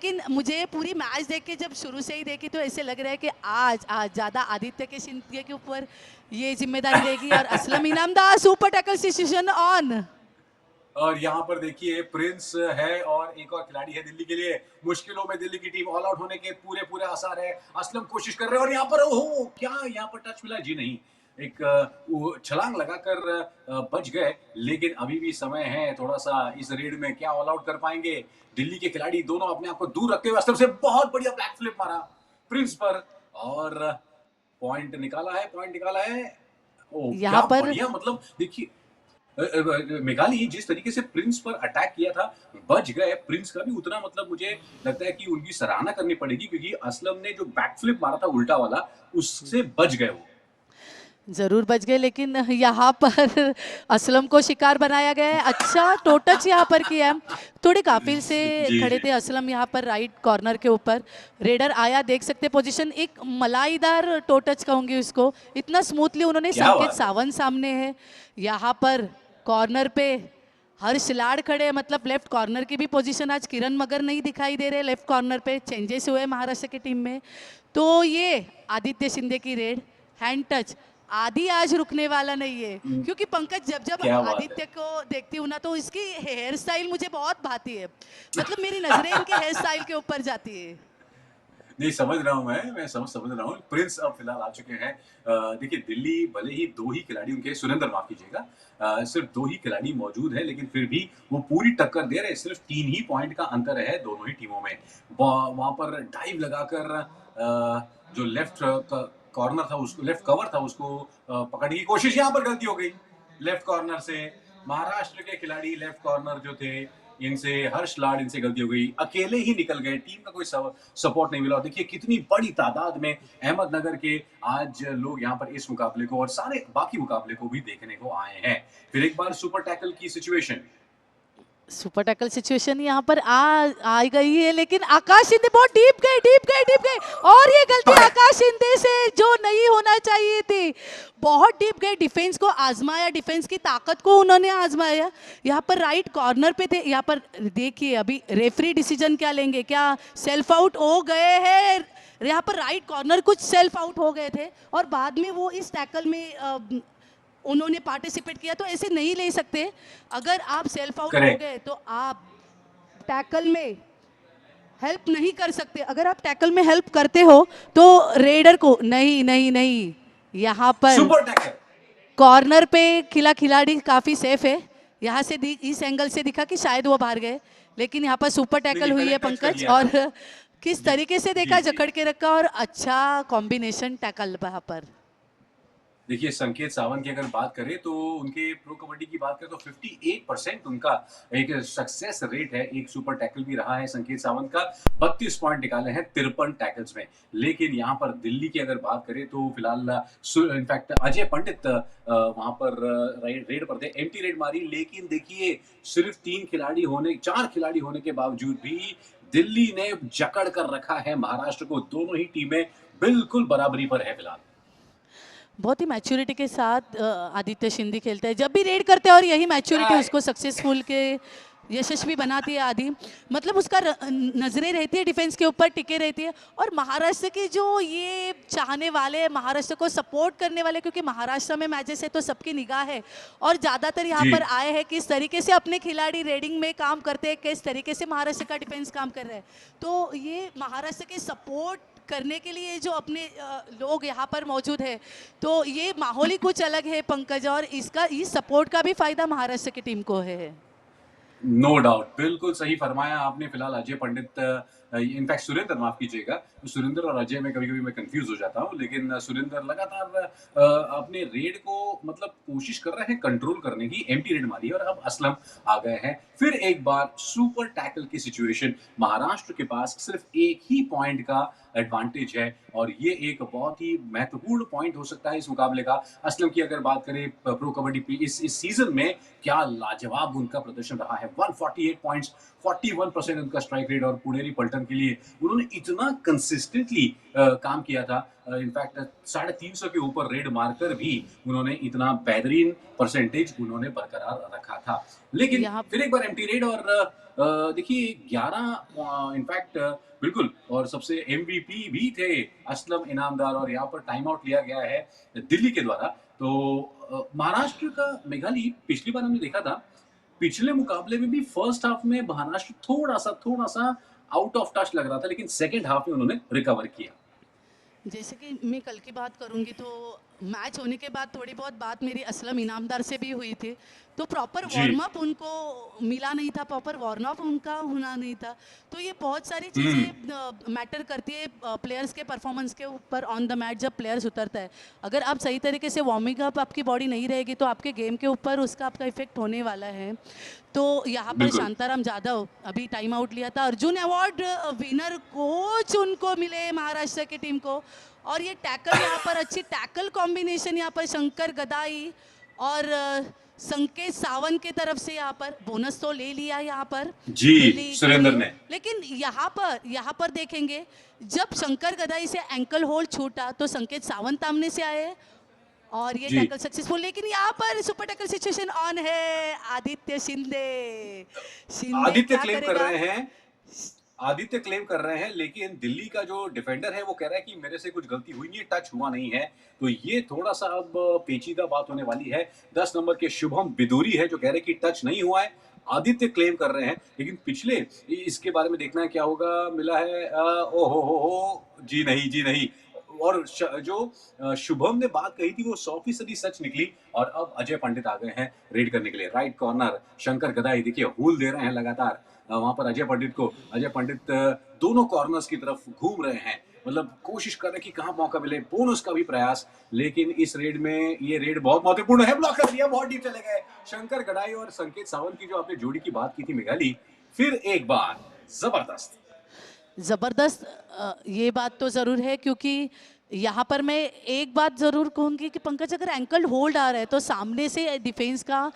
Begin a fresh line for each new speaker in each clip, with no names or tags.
लेकिन मुझे पूरी मैच देख के जब शुरू से ही देखी तो ऐसे लग रहा है कि आज आज ज़्यादा आदित्य के सिंधिया के ऊपर ये जिम्मेदारी रहेगी और Aslam Inamdar super tackle situation on.
और यहाँ पर देखिए प्रिंस है और एक और खिलाड़ी है दिल्ली के लिए। मुश्किलों में दिल्ली की टीम ऑल आउट होने के पूरे पूरे आसार है। असलम कोशिश कर रहे हैं और यहाँ पर ओहो क्या यहाँ पर टच मिला? जी नहीं, एक वो छलांग लगाकर बच गए, लेकिन अभी भी समय है थोड़ा सा इस रेड में। क्या ऑल आउट कर पाएंगे दिल्ली के खिलाड़ी? दोनों अपने आप को दूर रखते हुए असलम से बहुत बढ़िया बैक फ्लिप मारा प्रिंस पर और पॉइंट निकाला है, पॉइंट निकाला है। ओ
यहाँ
क्या
पर
बढ़िया, मतलब देखिए मेघाली जिस तरीके से प्रिंस पर अटैक किया था, बच गए। प्रिंस का भी उतना, मतलब मुझे लगता है कि उनकी सराहना करनी पड़ेगी, क्योंकि असलम ने जो बैकफ्लिप मारा था उल्टा वाला, उससे बच गए वो।
जरूर बच गए, लेकिन यहाँ पर असलम को शिकार बनाया गया है। अच्छा टो टच यहाँ पर किया है। थोड़े काफिल से
जी
खड़े
जी
थे असलम यहाँ पर राइट कॉर्नर के ऊपर। रेडर आया, देख सकते पोजीशन, एक मलाईदार टो टच कहूंगी उसको, इतना स्मूथली उन्होंने।
क्या
संकेत
बात है।
सावंत सामने है यहाँ पर कॉर्नर पे। हर्ष लाड़ खड़े हैं, मतलब लेफ्ट कॉर्नर की भी पोजीशन आज किरण मगर नहीं दिखाई दे रहे। लेफ्ट कॉर्नर पे चेंजेस हुए महाराष्ट्र की टीम में। तो ये आदित्य शिंदे की रेड, हैंड टच। आदि आज रुकने वाला नहीं है, क्योंकि पंकज जब जब
क्या बात है।
आदित्य को देखती हूँ ना तो इसकी हेयर स्टाइल मुझे बहुत भाती है। मतलब मेरी नजरें इनके हेयर स्टाइल के ऊपर जाती है।
नहीं, समझ रहा हूँ मैं समझ रहा हूँ। प्रिंस अब फिलहाल आ चुके हैं। देखिए दिल्ली भले ही 2 ही खिलाड़ी उनके, सुरेंद्र माफ कीजिएगा, सिर्फ 2 ही खिलाड़ी मौजूद हैं, लेकिन फिर भी वो पूरी टक्कर दे रहे हैं। सिर्फ 3 ही पॉइंट का अंतर है दोनों ही टीमों में। वहाँ पर डाइव लगाकर जो लेफ्ट कॉर्नर था, उसको लेफ्ट कवर था, उसको पकड़ने की कोशिश, यहाँ पर गलती हो गई लेफ्ट कॉर्नर से। महाराष्ट्र के खिलाड़ी लेफ्ट कॉर्नर जो थे, इनसे हर्ष लाड, इनसे गलती हो गई, अकेले ही निकल गए, टीम का कोई सपोर्ट नहीं मिला। देखिए कितनी बड़ी तादाद में अहमदनगर के आज लोग यहाँ पर इस मुकाबले को और सारे बाकी मुकाबले को भी देखने को आए हैं। फिर एक बार सुपर टैकल की सिचुएशन।
सुपर टैकल सिचुएशन यहाँ पर आ गई है, लेकिन आकाश शिंदे बहुत डीप गए, डीप गए, डीप गए। और ये गलती आकाश शिंदे से जो नहीं होना चाहिए थी। बहुत डीप गए, डिफेंस को आजमाया, डिफेंस की ताकत को उन्होंने आजमाया। यहाँ पर राइट कॉर्नर पे थे। यहाँ पर देखिए अभी रेफरी डिसीजन क्या लेंगे, क्या सेल्फ आउट हो गए हैं? यहाँ पर राइट कॉर्नर कुछ सेल्फ आउट हो गए थे और बाद में वो इस टैकल में उन्होंने पार्टिसिपेट किया, तो ऐसे नहीं ले सकते। अगर आप सेल्फ आउट हो
करेक्ट।
गए तो आप टैकल में हेल्प नहीं कर सकते। अगर आप टैकल में हेल्प करते हो तो रेडर को नहीं, नहीं, नहीं। यहाँ पर
सुपर टैकल।
कॉर्नर पे खिलाड़ी काफी सेफ है। यहाँ से इस एंगल से दिखा कि शायद वो बाहर गए, लेकिन यहाँ पर सुपर टैकल हुई है
करेक्ट टच कर
पंकज।
लिया
और
था।
किस
जी
तरीके से
जी
देखा,
जी।
जकड़ के रखा और अच्छा कॉम्बिनेशन टैकल वहाँ पर।
देखिए संकेत सावंत की अगर बात करें तो उनके प्रो कबड्डी की बात करें तो 58% उनका एक सक्सेस रेट है। एक सुपर टैकल भी रहा है संकेत सावंत का। 32 पॉइंट निकाले हैं 53 टैकल्स में। लेकिन यहाँ पर दिल्ली की अगर बात करें तो फिलहाल इनफैक्ट अजय पंडित वहां पर रेड पर थे, एम्प्टी रेड मारी। लेकिन देखिए सिर्फ 4 खिलाड़ी होने के बावजूद भी दिल्ली ने जकड़ कर रखा है महाराष्ट्र को। दोनों ही टीमें बिल्कुल बराबरी पर है फिलहाल।
बहुत ही मैच्योरिटी के साथ आदित्य शिंदे खेलता है जब भी रेड करते हैं, और यही मैच्योरिटी उसको सक्सेसफुल के यशस्वी बनाती है। आदि मतलब उसका नजरें रहती है डिफेंस के ऊपर, टिके रहती है। और महाराष्ट्र के जो ये चाहने वाले, महाराष्ट्र को सपोर्ट करने वाले, क्योंकि महाराष्ट्र में मैचेस है तो सबकी निगाह है और ज़्यादातर यहाँ
जी
पर आए हैं किस तरीके से अपने खिलाड़ी रेडिंग में काम करते हैं, किस तरीके से महाराष्ट्र का डिफेंस काम कर रहा है। तो ये महाराष्ट्र के सपोर्ट करने के लिए जो अपने लोग यहाँ पर मौजूद है, तो ये माहौल ही कुछ अलग है पंकज। और इसका इस सपोर्ट का भी फायदा महाराष्ट्र की टीम को है।
नो डाउट, बिल्कुल सही फरमाया आपने। फिलहाल अजय पंडित, इनफैक्ट सुरेंद्र, माफ कीजिएगा, सुरेंद्र और अजय में कभी कभी मैं कंफ्यूज हो जाता हूँ, लेकिन सुरेंद्र लगातार अपने रेड को, मतलब कोशिश कर रहे हैं कंट्रोल करने की। एम्प्टी रेड मारी है और अब असलम आ गए हैं। फिर एक बार सुपर टैकल की सिचुएशन। महाराष्ट्र के पास सिर्फ एक ही पॉइंट का एडवांटेज है और ये एक बहुत ही महत्वपूर्ण पॉइंट हो सकता है इस मुकाबले का। असलम की अगर बात करें प्रो कबड्डी इस सीजन में, क्या लाजवाब उनका प्रदर्शन रहा है। हैं 148 पॉइंट्स, 41% उनका स्ट्राइक रेट, और पुनेरी पल्टन के लिए उन्होंने इतना कंसिस्टेंटली काम किया था। इनफैक्ट 350 के ऊपर रेड मारकर भी उन्होंने इतना बेहतरीन परसेंटेज उन्होंने बरकरार रखा था। लेकिन
यहाँ
फिर एक बार एम्प्टी रेड, और देखिए 11 इनफैक्ट बिल्कुल, और सबसे एमवीपी भी थे असलम इनामदार, और यहाँ पर टाइम आउट लिया गया है दिल्ली के द्वारा। तो महाराष्ट्र का, मेघाली पिछली बार हमने देखा था, पिछले मुकाबले में भी फर्स्ट हाफ में महाराष्ट्र थोड़ा सा आउट ऑफ टच लग रहा था, लेकिन सेकेंड हाफ में उन्होंने रिकवर किया।
जैसे कि मैं कल की बात करूंगी तो मैच होने के बाद थोड़ी बहुत बात मेरी असलम इनामदार से भी हुई थी, तो प्रॉपर
जी।
वार्म अप उनको मिला नहीं था, प्रॉपर वार्म अप उनका होना नहीं था। तो ये बहुत सारी
हम्म।
चीज़ें मैटर करती है प्लेयर्स के परफॉर्मेंस के ऊपर ऑन द मैच। जब प्लेयर्स उतरता है, अगर आप सही तरीके से वार्मिंग अप आपकी बॉडी नहीं रहेगी तो आपके गेम के ऊपर उसका आपका इफेक्ट होने वाला है। तो यहाँ पर
बिल्कुल।
शांताराम जाधव अभी टाइम आउट लिया था, अर्जुन अवार्ड विनर कोच उनको मिले महाराष्ट्र की टीम को। और ये टैकल यहाँ पर अच्छी टैकल कॉम्बिनेशन यहाँ पर शंकर गदाई और संकेत सावंत की तरफ से यहाँ पर बोनस तो ले लिया यहाँ पर
जी,
दिल्ली के
सुरेंद्र
लिए।
ने।
लेकिन यहाँ पर देखेंगे, जब शंकर गदाई से एंकल होल्ड छूटा तो संकेत सावंत सामने से आए और ये
जी।
Tackle successful. लेकिन यहाँ पर सुपर टैकल सिचुएशन ऑन है, आदित्य शिंदे
आदित्य
क्या
क्लेम कर
करेगा?
रहे हैं, आदित्य क्लेम कर रहे हैं, लेकिन दिल्ली का जो डिफेंडर है वो कह रहा है कि मेरे से कुछ गलती हुई नहीं है, टच हुआ नहीं है। तो ये थोड़ा सा अब पेचीदा बात होने वाली है। 10 नंबर के शुभम बिदूरी है जो कह रहे हैं कि टच नहीं हुआ है, आदित्य क्लेम कर रहे हैं। लेकिन पिछले, इसके बारे में देखना है क्या होगा, मिला है ओ हो, जी नहीं, जी नहीं। और जो शुभम ने बात कही थी वो 100% सच निकली, और अब अजय पंडित आ गए हैं रेड करने के लिए। राइट कॉर्नर शंकर गदाई देखिए हूल दे रहे हैं लगातार वहां पर अजय पंडित को। अजय पंडित दोनों कॉर्नर्स की तरफ घूम रहे हैं, मतलब कोशिश कर रहे हैं कि कहां मौका मिले, बोनस का भी प्रयास। लेकिन इस रेड में, ये रेड बहुत महत्वपूर्ण है, ब्लॉक कर दिया, बहुत डीप चले गए शंकर गडाई और संकेत सावंत की जो आपने जोड़ी की बात की थी मेघाली, फिर एक बार जबरदस्त
ज़बरदस्त। ये बात तो ज़रूर है, क्योंकि यहाँ पर मैं एक बात ज़रूर कहूँगी कि पंकज, अगर एंकल होल्ड आ रहा है तो सामने से डिफेंस का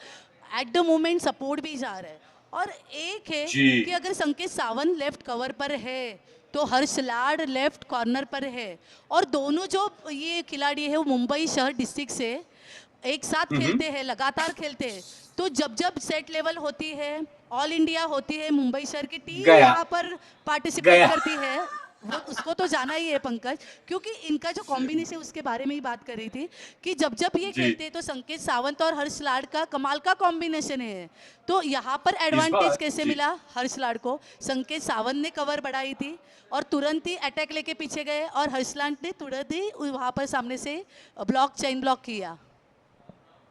एट द मोमेंट सपोर्ट भी जा रहा है। और एक है
जी।
कि अगर संकेत सावंत लेफ्ट कवर पर है तो हर्ष लाड लेफ्ट कॉर्नर पर है, और दोनों जो ये खिलाड़ी है वो मुंबई शहर डिस्ट्रिक्ट से एक साथ खेलते हैं, लगातार खेलते हैं। तो जब जब सेट लेवल होती है, ऑल इंडिया होती है, मुंबई शहर की टीम
गया।
यहाँ पर पार्टिसिपेट
गया।
करती है, वो उसको तो जाना ही है पंकज। क्योंकि इनका जो कॉम्बिनेशन, उसके बारे में ही बात कर रही थी कि जब जब ये
जी।
खेलते हैं तो संकेत सावंत और हर्ष लाड का कमाल का कॉम्बिनेशन है। तो यहाँ पर
इस
एडवांटेज
बार
कैसे
जी।
मिला हर्ष लाड को? संकेत सावंत ने कवर बढ़ाई थी और तुरंत ही अटैक लेके पीछे गए, और हर्ष लाड ने तुरंत ही वहाँ पर सामने से चेन ब्लॉक किया।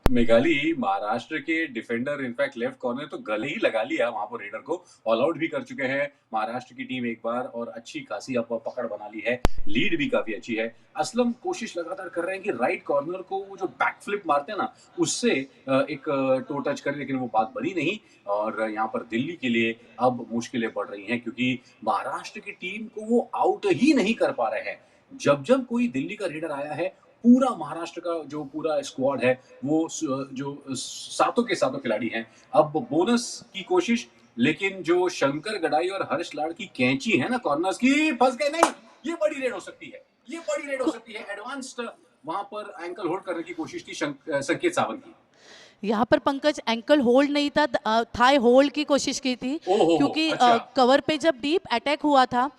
मेघाली, महाराष्ट्र के डिफेंडर इनफैक्ट लेफ्ट कॉर्नर तो गले ही लगा लिया वहां पर रेडर को, ऑल आउट भी कर चुके हैं महाराष्ट्र की टीम एक बार, और अच्छी खासी अब पकड़ बना ली है, लीड भी काफी अच्छी है। असलम कोशिश लगातार कर रहे हैं कि राइट कॉर्नर को वो जो बैक फ्लिप मारते हैं ना, उससे एक टो टच करें, लेकिन वो बात बनी नहीं। और यहाँ पर दिल्ली के लिए अब मुश्किलें बढ़ रही हैं, क्योंकि महाराष्ट्र की टीम को वो आउट ही नहीं कर पा रहे हैं। जब जब कोई दिल्ली का रेडर आया है, पूरा महाराष्ट्र का जो पूरा स्क्वाड है वो जो सातों के सातों खिलाड़ी हैं, अब बोनस की कोशिश, लेकिन जो शंकर गडाई और हर्ष लाड की कैंची है ना कॉर्नर्स की, फंस गए। नहीं, ये बड़ी रेड हो सकती है, ये बड़ी रेड हो सकती है। एडवांस्ड वहां पर एंकल होल्ड करने की कोशिश थी संकेत सावंत की।
यहाँ पर पंकज एंकल होल्ड नहीं था, थाई होल्ड की कोशिश की थी,
ओहो,
क्योंकि
अच्छा।
कवर पे जब डीप अटैक हुआ था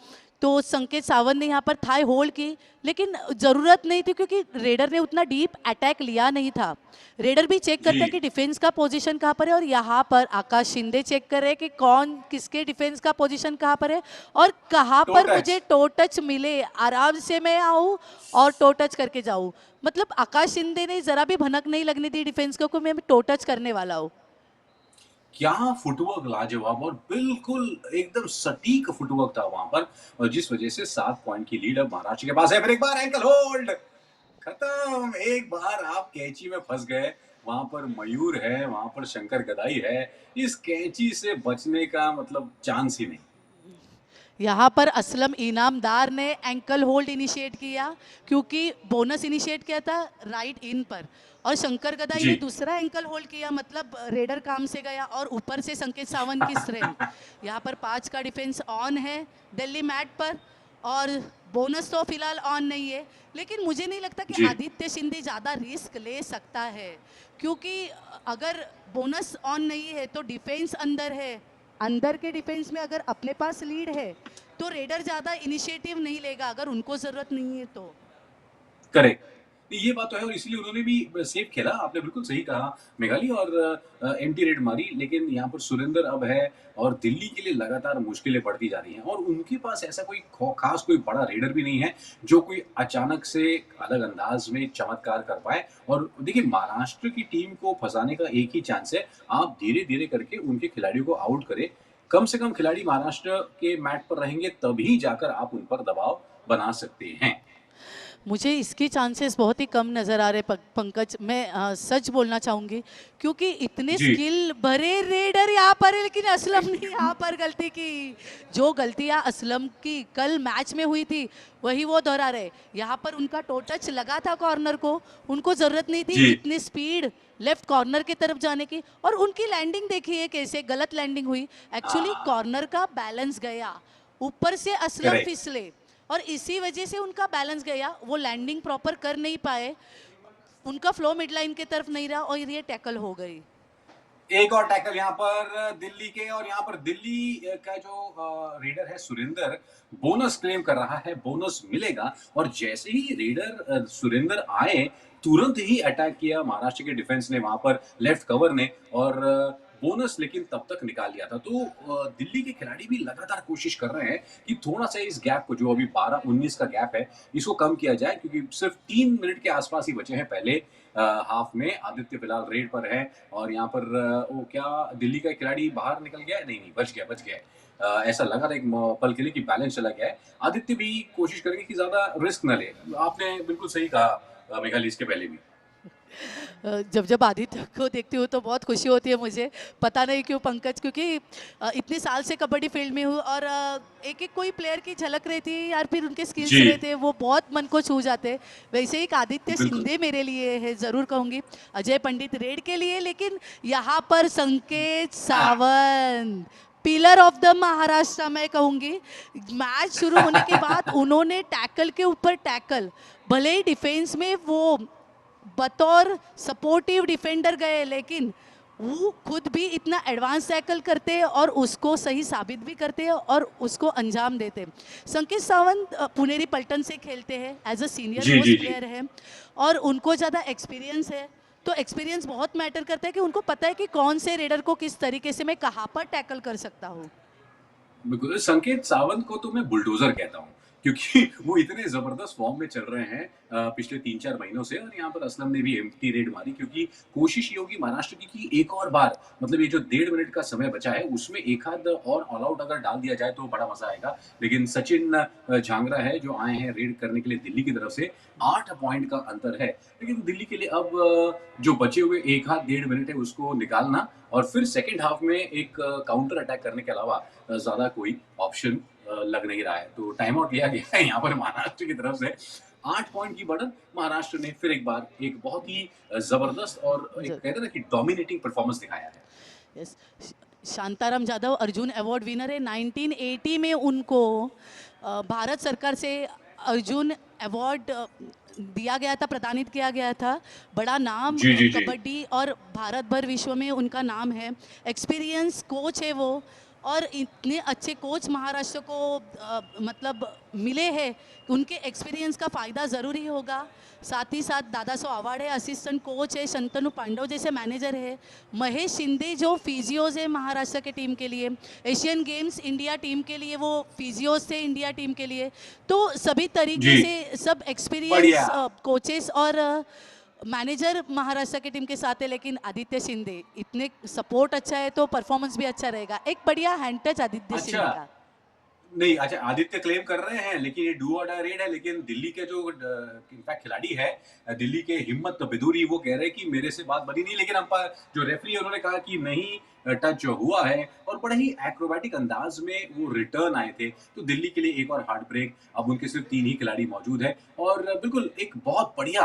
तो संकेत सावंत ने यहाँ पर थाई होल्ड की, लेकिन ज़रूरत नहीं थी क्योंकि रेडर ने उतना डीप अटैक लिया नहीं था। रेडर भी चेक करता है
जी।
कि डिफेंस का पोजीशन कहाँ पर है, और यहाँ पर आकाश शिंदे चेक कर रहे हैं कि कौन किसके डिफेंस का पोजीशन कहाँ पर है और कहाँ
टो
पर
टच।
मुझे टो टच मिले, आराम से मैं आऊँ और टो टच करके जाऊँ। मतलब आकाश शिंदे ने ज़रा भी भनक नहीं लगने दी डिफेंस को कि मैं टो टच करने वाला हूँ।
क्या फुटवर्क लाजवाब, और बिल्कुल एकदम सटीक फुटवर्क था वहां पर, और जिस वजह से 7 पॉइंट की लीड अब महाराष्ट्र के पास है। फिर एक बार एंकल होल्ड, खत्म। एक बार आप कैंची में फंस गए, वहां पर मयूर है, वहां पर शंकर गदाई है, इस कैंची से बचने का मतलब चांस ही नहीं।
यहाँ पर असलम इनामदार ने एंकल होल्ड इनिशिएट किया, क्योंकि बोनस इनिशिएट किया था राइट इन पर, और शंकर गदा
जी।
ये दूसरा एंकल होल्ड किया, मतलब रेडर काम से गया और ऊपर से संकेत सावंत की स्ट्रेंथ। यहाँ पर 5 का डिफेंस ऑन है दिल्ली मैट पर, और बोनस तो फिलहाल ऑन नहीं है, लेकिन मुझे नहीं लगता कि
जी।
आदित्य शिंदे ज़्यादा रिस्क ले सकता है, क्योंकि अगर बोनस ऑन नहीं है तो डिफेंस अंदर है, अंदर के डिफेंस में अगर अपने पास लीड है तो रेडर ज़्यादा इनिशिएटिव नहीं लेगा अगर उनको ज़रूरत नहीं है तो।
करेक्ट। ये बात तो है और इसीलिए उन्होंने भी सेफ खेला, आपने बिल्कुल सही कहा मेघाली और एंटी रेड मारी, लेकिन यहाँ पर सुरेंद्र अब है और दिल्ली के लिए लगातार मुश्किलें बढ़ती जा रही हैं और उनके पास ऐसा कोई खास कोई बड़ा रेडर भी नहीं है, जो कोई अचानक से अलग अंदाज में चमत्कार कर पाए और देखिए महाराष्ट्र की टीम को फँसाने का एक ही चांस है, आप धीरे-धीरे करके उनके खिलाड़ियों को आउट करें। कम से कम खिलाड़ी महाराष्ट्र के मैट पर रहेंगे तभी जाकर आप उन पर दबाव बना सकते हैं।
मुझे इसके चांसेस बहुत ही कम नज़र आ रहे पंकज, मैं सच बोलना चाहूँगी, क्योंकि इतने
जी।
स्किल भरे रेडर यहाँ पर है, लेकिन असलम ने यहाँ पर गलती की। जो गलतियाँ असलम की कल मैच में हुई थी वही वो दोहरा रहे। यहाँ पर उनका टो टच लगा था कॉर्नर को, उनको ज़रूरत नहीं थी
जी।
इतनी स्पीड लेफ्ट कॉर्नर की तरफ जाने की, और उनकी लैंडिंग देखिए कैसे गलत लैंडिंग हुई। एक्चुअली
हाँ।
कॉर्नर का बैलेंस गया, ऊपर से असलम
करेक्ट।
फिसले और इसी वजह से उनका बैलेंस गया, वो लैंडिंग प्रॉपर कर नहीं पाए, उनका फ्लो मिड लाइन की तरफ नहीं रहा और ये टैकल हो गई।
एक और टैकल यहाँ पर दिल्ली के और यहाँ पर दिल्ली का जो रेडर है सुरेंदर बोनस क्लेम कर रहा है, बोनस मिलेगा और जैसे ही रेडर सुरेंदर आए तुरंत ही अटैक किया महाराष्ट्र के डिफेंस ने वहां पर लेफ्ट कवर ने और बोनस लेकिन तब तक निकाल लिया था। तो दिल्ली के खिलाड़ी भी लगातार कोशिश कर रहे हैं कि थोड़ा सा इस गैप को, जो अभी 12-19 का गैप है, इसको कम किया जाए क्योंकि सिर्फ 3 मिनट के आसपास ही बचे हैं पहले हाफ में। आदित्य फिलहाल रेड पर है और यहाँ पर वो क्या दिल्ली का खिलाड़ी बाहर निकल गया है? नहीं नहीं, बच गया है। ऐसा लगा था एक पल के लिए कि बैलेंस चला गया है। आदित्य भी कोशिश करेंगे कि ज्यादा रिस्क न ले। आपने बिल्कुल सही कहा मेघाली इसके पहले भी।
जब जब आदित्य को देखती हूँ तो बहुत खुशी होती है मुझे, पता नहीं क्यों पंकज, क्योंकि इतने साल से कबड्डी फील्ड में हूँ और एक एक कोई प्लेयर की झलक रहती है यार, फिर उनके स्किल्स
जी।
रहते हैं वो बहुत मन को छू जाते हैं। वैसे ही एक आदित्य
बिल्कुल।
शिंदे मेरे लिए है, ज़रूर कहूँगी, अजय पंडित रेड के लिए, लेकिन यहाँ पर संकेत Sawant pillar of the Maharashtra मैं कहूँगी। मैच शुरू होने के बाद उन्होंने टैकल के ऊपर टैकल, भले ही डिफेंस में वो बतौर सपोर्टिव डिफेंडर गए, लेकिन वो खुद भी इतना एडवांस टैकल करते हैं और उसको सही साबित भी करते हैं और उसको अंजाम देते हैं। संकेत सावंत पुनेरी पल्टन से खेलते हैं, एज अ सीनियर
जी, जी, जी।
प्लेयर है और उनको ज़्यादा एक्सपीरियंस है, तो एक्सपीरियंस बहुत मैटर करता है कि उनको पता है कि कौन से रेडर को किस तरीके से मैं कहाँ पर टैकल कर सकता हूँ।
बिल्कुल, संकेत सावंत को तो मैं बुलडोज़र कहता हूँ, क्योंकि वो इतने ज़बरदस्त फ़ॉर्म में चल रहे हैं पिछले 3-4 महीनों से और यहाँ पर असलम ने भी एम्प्टी रेड मारी क्योंकि कोशिश ये होगी महाराष्ट्र की कि एक और बार, मतलब ये जो 1.5 मिनट का समय बचा है, उसमें एक आध और ऑल आउट अगर डाल दिया जाए तो बड़ा मज़ा आएगा। लेकिन सचिन झांगरा है जो आए हैं रेड करने के लिए दिल्ली की तरफ से, 8 पॉइंट का अंतर है। लेकिन दिल्ली के लिए अब जो बचे हुए 1 आध 1.5 मिनट है उसको निकालना और फिर सेकंड हाफ में एक काउंटर अटैक करने के अलावा ज़्यादा कोई ऑप्शन लग नहीं रहा है। तो टाइम आउट लिया गया है यहाँ पर महाराष्ट्र की तरफ से। 8 पॉइंट की बढ़त महाराष्ट्र ने फिर एक बार एक बहुत ही ज़बरदस्त और एक कहते हैं ना कि डोमिनेटिंग परफॉर्मेंस दिखाया है।
Yes, Shantaram Jadhav Arjun award winner है। 1980 में उनको भारत सरकार से अर्जुन अवार्ड दिया गया था, प्रदानित किया गया था। बड़ा नाम
जी, जी, जी।
कबड्डी और भारत भर विश्व में उनका नाम है। एक्सपीरियंस कोच है वो, और इतने अच्छे कोच महाराष्ट्र को मतलब मिले हैं, उनके एक्सपीरियंस का फ़ायदा ज़रूरी होगा। साथ ही साथ दादा सो आवाड़ है, असिस्टेंट कोच है, शंतनु पांडव जैसे मैनेजर है, महेश शिंदे जो फिजियोज है महाराष्ट्र के टीम के लिए, एशियन गेम्स इंडिया टीम के लिए वो फिजियोज थे इंडिया टीम के लिए। तो सभी तरीके
जी।
से सब एक्सपीरियंस
बढ़िया।
कोचेस और मैनेजर महाराष्ट्र की टीम के साथ है, लेकिन आदित्य शिंदे इतने सपोर्ट अच्छा है तो परफॉर्मेंस भी अच्छा रहेगा। एक बढ़िया हैंड टच आदित्य शिंदे
अच्छा।
का।
नहीं, अच्छा आदित्य क्लेम कर रहे हैं, लेकिन ये डू और डाई रेड है, लेकिन दिल्ली के जो इनफैक्ट खिलाड़ी है, दिल्ली के हिम्मत बिदूरी, वो कह रहे हैं कि मेरे से बात बनी नहीं, लेकिन अंपायर जो रेफरी है उन्होंने कहा कि नहीं, टच हुआ है, और बड़े ही एक्रोबैटिक अंदाज में वो रिटर्न आए थे। तो दिल्ली के लिए एक और हार्ट ब्रेक, अब उनके सिर्फ 3 ही खिलाड़ी मौजूद है, और बिल्कुल एक बहुत बढ़िया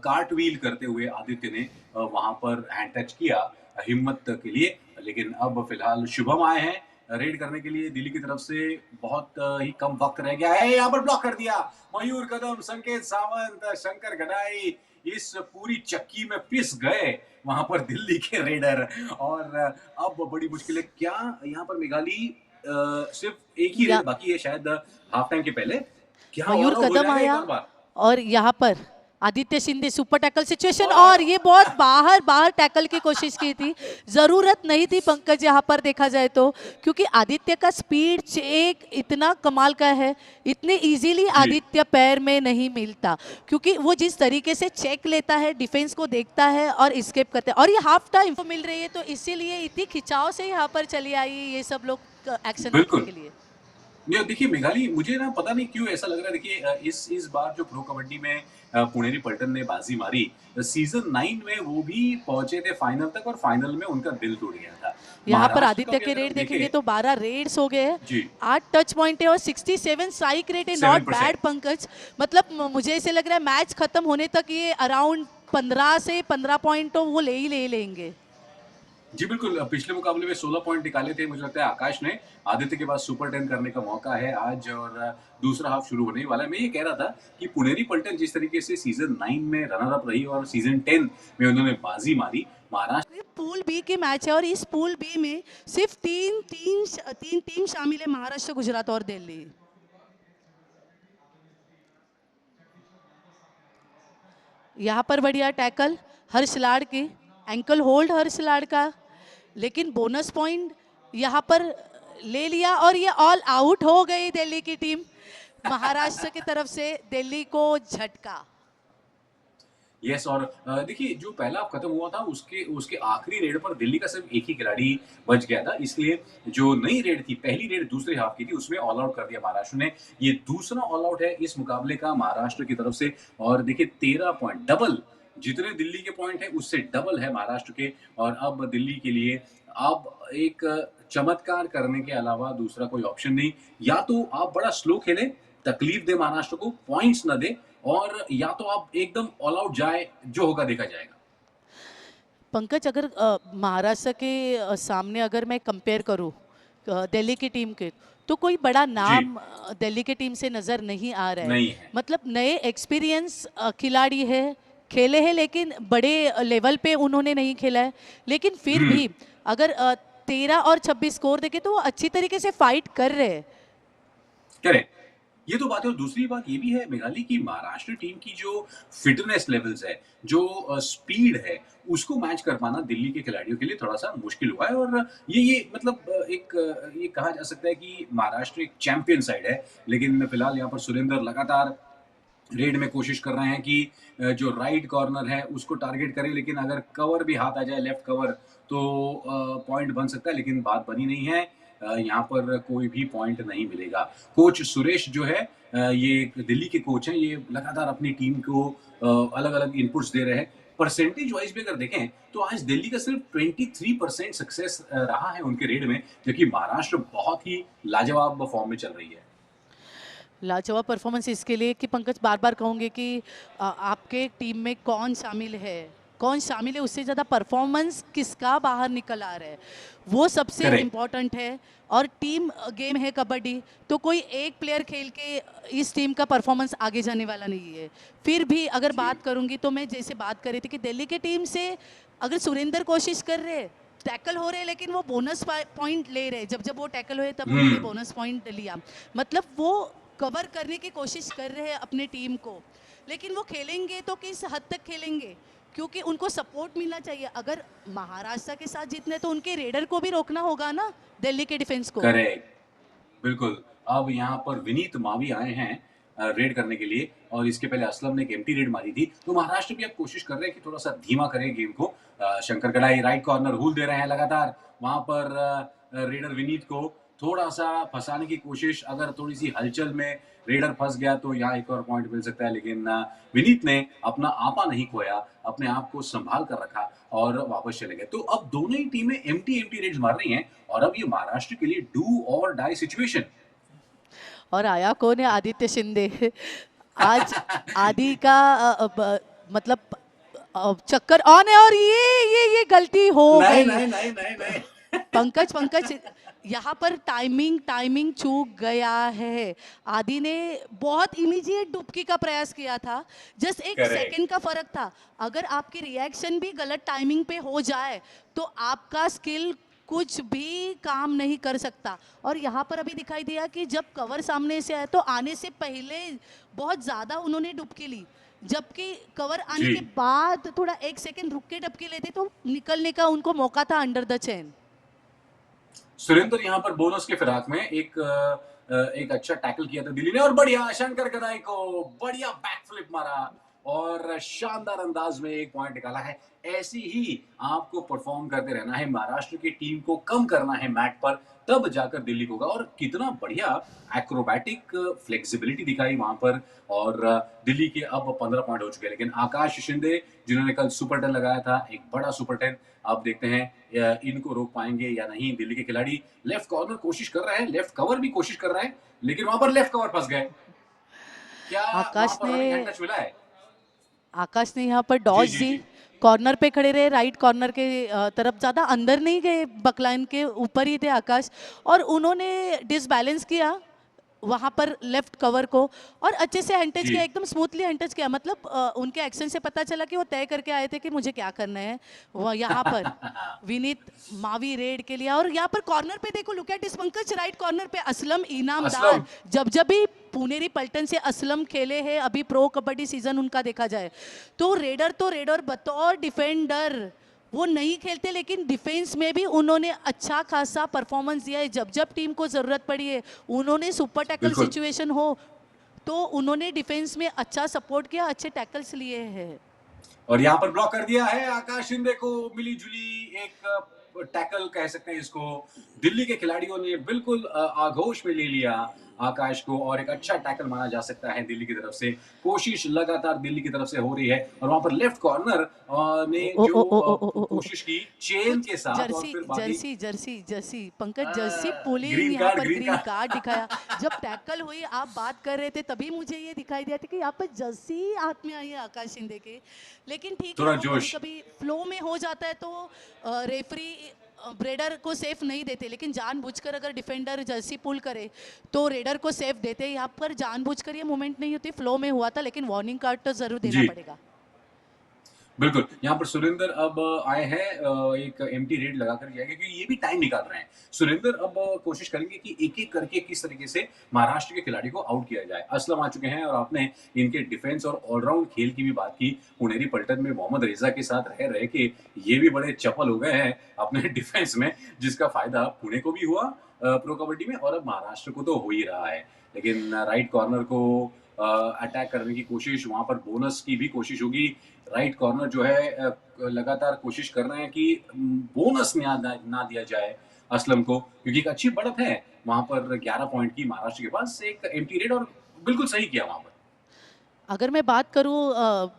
कार्ट व्हील करते हुए आदित्य ने वहाँ पर हैंड टच किया हिम्मत के लिए, लेकिन अब फिलहाल शुभम आए हैं रेड करने के लिए दिल्ली की तरफ से। बहुत ही कम वक्त रह गया है, यहाँ पर ब्लॉक कर दिया मयूर कदम, संकेत सावंत, शंकर गडाई इस पूरी चक्की में पिस गए वहां पर दिल्ली के रेडर। और अब बड़ी मुश्किल है, क्या यहाँ पर मेघाली सिर्फ एक ही
या
रेड बाकी है शायद हाफ टाइम के पहले, क्या
मयूर
ऑल आउट हो
कदम
जाएगा एक
आया
और बार?
और यहाँ पर Aditya Shinde super tackle situation,
और
और ये बहुत बाहर बाहर टैकल की कोशिश की थी, जरूरत नहीं थी पंकज यहाँ पर देखा जाए तो, क्योंकि आदित्य का स्पीड चेक इतना कमाल का है, इतने इजीली
जी
आदित्य पैर में नहीं मिलता, क्योंकि वो जिस तरीके से चेक लेता है, डिफेंस को देखता है और स्केप करता है, और ये हाफ टाइम मिल रही है, तो इसीलिए इतनी खिंचाव से यहाँ पर चली आई ये सब लोग एक्शन रखने
बिल्कुल।
के लिए।
नहीं, देखिए मेघाली, मुझे ना पता नहीं क्यों ऐसा लग रहा है, देखिए इस बार जो प्रो कबड्डी में पुनेरी पल्टन ने बाजी मारी, सीजन 9 में वो भी पहुंचे थे फाइनल तक, और फाइनल में उनका दिल टूट गया था।
यहाँ पर
महाराष्ट्र का
आदित्य
भी
के
अगर
रेट
हम
देखेंगे
देखें,
तो 12 रेड्स हो गए हैं,
जी
8 टच पॉइंट है और 67 साइक रेट है, नॉट
7%।
बैड पंकज। मतलब मुझे ऐसे लग रहा है मैच खत्म होने तक ये अराउंड 15 से 15 पॉइंट तो वो ले ही ले लेंगे।
जी बिल्कुल, पिछले मुकाबले में 16 पॉइंट निकाले थे, मुझे लगता है आकाश ने। आदित्य के पास सुपर 10 करने का मौका है आज, और दूसरा हाफ शुरू होने ही वाला है। मैं ये कह रहा था कि पुनेरी पल्टन जिस तरीके से सीजन 9 में रनर अप रही और सीजन 10 में उन्होंने बाजी मारी, महाराष्ट्र
ये पूल बी के मैच है और इस पूल बी में सिर्फ तीन टीम शामिल है, महाराष्ट्र, गुजरात और दिल्ली। यहाँ पर बढ़िया टैकल हर्ष लाड की, एंकल होल्ड हर्ष लाड का, लेकिन बोनस पॉइंट यहाँ पर ले लिया और ये ऑल आउट हो गई दिल्ली की टीम। महाराष्ट्र की तरफ से दिल्ली को झटका।
यस, और देखिए जो पहला हाफ खत्म हुआ था उसके उसके आखिरी रेड पर दिल्ली का सिर्फ एक ही खिलाड़ी बच गया था, इसलिए जो नई रेड थी, पहली रेड दूसरे हाफ की थी, उसमें ऑल आउट कर दिया महाराष्ट्र ने। ये दूसरा ऑल आउट है इस मुकाबले का महाराष्ट्र की तरफ से, और देखिए 13 पॉइंट, डबल जितने दिल्ली के पॉइंट है उससे डबल है महाराष्ट्र के। और अब दिल्ली के लिए अब एक चमत्कार करने के अलावा दूसरा कोई ऑप्शन नहीं, या तो आप बड़ा स्लो खेलें, तकलीफ दे महाराष्ट्र को, पॉइंट्स न दे, और या तो आप एकदम ऑल आउट जाए, जो होगा देखा जाएगा।
पंकज, अगर महाराष्ट्र के सामने अगर मैं कंपेयर करूँ दिल्ली की टीम के, तो कोई बड़ा
जी
नाम दिल्ली की टीम से नज़र नहीं आ रहा है।
नहीं है।
मतलब नए एक्सपीरियंस खिलाड़ी है, खेले हैं लेकिन बड़े लेवल पे उन्होंने नहीं खेला है, लेकिन फिर भी अगर 13 और 26 स्कोर देखे तो वो अच्छी तरीके से फाइट कर रहे हैं।
करेक्ट, ये तो बात है। और दूसरी बात ये भी है मेघाली की महाराष्ट्र टीम की जो फिटनेस लेवल्स है, जो स्पीड है, उसको मैच कर पाना दिल्ली के खिलाड़ियों के लिए थोड़ा सा मुश्किल हुआ है। और ये मतलब ये कहा जा सकता है कि महाराष्ट्र एक चैंपियन साइड है, लेकिन फिलहाल यहाँ पर सुरेंद्र लगातार रेड में कोशिश कर रहे हैं कि जो राइट कॉर्नर है उसको टारगेट करें, लेकिन अगर कवर भी हाथ आ जाए, लेफ्ट कवर, तो पॉइंट बन सकता है, लेकिन बात बनी नहीं है। यहाँ पर कोई भी पॉइंट नहीं मिलेगा। कोच सुरेश जो है, ये दिल्ली के कोच हैं, ये लगातार अपनी टीम को अलग अलग इनपुट्स दे रहे हैं। परसेंटेज वाइज भी अगर देखें तो आज दिल्ली का सिर्फ 23% सक्सेस रहा है उनके रेड में, जबकि महाराष्ट्र बहुत ही लाजवाब फॉर्म में चल रही है।
लाजवाब परफॉर्मेंस इसके लिए कि पंकज, बार बार कहूँगी कि आपके टीम में कौन शामिल है, कौन शामिल है, उससे ज़्यादा परफॉर्मेंस किसका बाहर निकल आ रहा है, वो सबसे
करेक्ट।
इम्पोर्टेंट है। और टीम गेम है कबड्डी, तो कोई एक प्लेयर खेल के इस टीम का परफॉर्मेंस आगे जाने वाला नहीं है। फिर भी अगर
जी
बात करूँगी तो मैं जैसे बात कर रही थी कि दिल्ली की टीम से अगर सुरेंद्र कोशिश कर रहे, टैकल हो रहे, लेकिन वो बोनस पॉइंट ले रहे, जब जब वो टैकल हुए तब उन्होंने बोनस पॉइंट लिया। मतलब वो कवर करने की कोशिश कर रहे हैं अपने टीम को, लेकिन वो खेलेंगे तो किस हद तक खेलेंगे, क्योंकि उनको सपोर्ट मिलना चाहिए। अगर महाराष्ट्र के साथ जीतने तो उनके रेडर को भी रोकना होगा ना, दिल्ली के डिफेंस को।
करेक्ट, बिल्कुल। अब यहाँ पर विनीत मावी आए हैं रेड करने के लिए, और इसके पहले असलम ने एक एम्प्टी रेड मारी थी। तो महाराष्ट्र भी अब कोशिश कर रहे हैं कि थोड़ा सा धीमा करें गेम को। शंकर कड़ाई राइट कॉर्नर हुल दे रहे हैं लगातार वहां पर रेडर विनीत को। थोड़ा सा फंसाने की कोशिश, अगर थोड़ी सी हलचल में रेडर फंस गया तो यहाँ एक और पॉइंट मिल सकता है, लेकिन विनीत ने अपना आपा नहीं खोया, अपने आप को संभाल कर रखा और वापस चले गए। तो अब दोनों ही टीमें एम्प्टी एम्प्टी रेड्स मार रही हैं और अब ये महाराष्ट्र के लिए डू और डाई सिचुएशन।
और आया कौन है? आदित्य शिंदे। आज आदि का मतलब चक्कर ऑन है और ये गलती हो
नहीं
गई।
नहीं नहीं नहीं नहीं।
पंकज यहाँ पर टाइमिंग चूक गया है। आदि ने बहुत इमीडिएट डुबकी का प्रयास किया था, जस्ट एक
करेक्ट।
सेकंड का फर्क था। अगर आपकी रिएक्शन भी गलत टाइमिंग पे हो जाए तो आपका स्किल कुछ भी काम नहीं कर सकता। और यहाँ पर अभी दिखाई दिया कि जब कवर सामने से आया तो आने से पहले बहुत ज़्यादा उन्होंने डुबकी ली, जबकि कवर आने
जी।
के बाद थोड़ा एक सेकंड रुक के डुबकी लेते तो निकलने का उनको मौका था अंडर द चेन।
सुरेंद्र यहाँ पर बोनस के फिराक में एक अच्छा टैकल किया था दिल्ली ने और बढ़िया शंकर गदाई को बढ़िया बैकफ्लिप मारा और शानदार अंदाज में एक पॉइंट निकाला है। ऐसे ही आपको परफॉर्म करते रहना है, महाराष्ट्र की टीम को कम करना है मैट पर, तब जाकर दिल्ली को होगा। और कितना बढ़िया एक्रोबैटिक फ्लेक्सिबिलिटी दिखाई वहां पर। और दिल्ली के अब 15 पॉइंट हो चुके हैं, लेकिन आकाश शिंदे जिन्होंने कल सुपर 10 लगाया था, एक बड़ा सुपर 10, अब देखते हैं इनको रोक पाएंगे या नहीं। दिल्ली के खिलाड़ी लेफ्ट कॉर्नर कोशिश कर रहे हैं, लेफ्ट कवर भी कोशिश कर रहा है, लेकिन वहां पर लेफ्ट कवर फंस गए। क्या वहां
आकाश
पर
ने
रनिंग हैंड टच मिला है?
आकाश ने यहाँ पर
जी
डॉज
जी
दी,
जी।
कॉर्नर पे खड़े रहे, राइट कॉर्नर के तरफ, ज़्यादा अंदर नहीं गए, बकलाइन के ऊपर ही थे आकाश, और उन्होंने डिसबैलेंस किया वहाँ पर लेफ्ट कवर को और अच्छे से हैंड टच
जी
किया, एकदम स्मूथली हैंड टच किया। मतलब उनके एक्शन से पता चला कि वो तय करके आए थे कि मुझे क्या करना है। वो यहाँ पर विनीत मावी रेड के लिए, और यहाँ पर कॉर्नर पे देखो, look at this Pankaj, right corner पे असलम इनामदार।
असलम।
जब भी पुनेरी पलटन से असलम खेले हैं, अभी प्रो कबड्डी सीजन उनका देखा जाए तो रेडर बतौर डिफेंडर वो नहीं खेलते, लेकिन डिफेंस में भी उन्होंने अच्छा खासा परफॉर्मेंस दिया है। जब टीम को ज़रूरत पड़ी है, उन्होंने सुपर टैकल
बिल्कुल।
सिचुएशन हो तो उन्होंने डिफेंस में अच्छा सपोर्ट किया, अच्छे टैकल्स लिए हैं।
और यहाँ पर ब्लॉक कर दिया है आकाश शिंदे को, मिली जुली एक टैकल कह सकते हैं इसको। दिल्ली के खिलाड़ियों ने बिल्कुल आगोश में ले लिया आकाश को और एक अच्छा टैकल माना जा सकता है दिल्ली की तरफ से। कोशिश लगातार दिल्ली की तरफ से हो रही है और वहां पर लेफ्ट कॉर्नर ने
ओ
जो
ओ ओ ओ ओ ओ ओ
कोशिश की चेन
कुछ
के साथ और
जर्सी
फिर बाकी
Jersey Pankaj, Jersey pulling,
green
यहाँ
कार्ड
पर
ग्रीन
ग्रीन
कार्ड।
कार्ड दिखाया। जब टैकल हुई, आप बात कर रहे थे, तभी मुझे ये दिखाई दिया था कि यहाँ पर जर्सी हाथ में आई है आकाश शिंदे के। लेकिन ठीक है,
थोड़ा
वो कभी
जोश।
कभी फ्लो में हो जाता है तो रेफरी रेडर को सेफ नहीं देते, लेकिन जानबूझकर अगर डिफेंडर जर्सी पुल करे तो रेडर को सेफ देते। यहाँ पर जानबूझकर ये मूवमेंट नहीं होती, फ्लो में हुआ था, लेकिन वार्निंग कार्ड तो जरूर देना
जी
पड़ेगा।
बिल्कुल, यहाँ पर सुरेंद्र अब आए हैं एक एम्प्टी रेड लगाकर गया क्योंकि ये भी टाइम निकाल रहे हैं। सुरेंद्र अब कोशिश करेंगे कि एक-एक करके किस तरीके से महाराष्ट्र के खिलाड़ी को आउट किया जाए। असलम आ चुके हैं और आपने इनके डिफेंस और ऑलराउंड खेल की भी बात की। पुनेरी पलटन में मोहम्मद रेज़ा के साथ रह के ये भी बड़े चपल हो गए हैं अपने डिफेंस में, जिसका फ़ायदा पुणे को भी हुआ प्रो कबड्डी में और अब महाराष्ट्र को तो हो ही रहा है। लेकिन राइट कॉर्नर को अटैक करने की कोशिश, वहाँ पर बोनस की भी कोशिश होगी। राइट कॉर्नर जो है लगातार कोशिश कर रहे हैं कि बोनस ना दिया जाए असलम को, क्योंकि एक अच्छी बढ़त है वहां पर 11 पॉइंट की महाराष्ट्र के पास, एक एम्प्टी रेड और बिल्कुल सही किया वहां पर।
अगर मैं बात करूं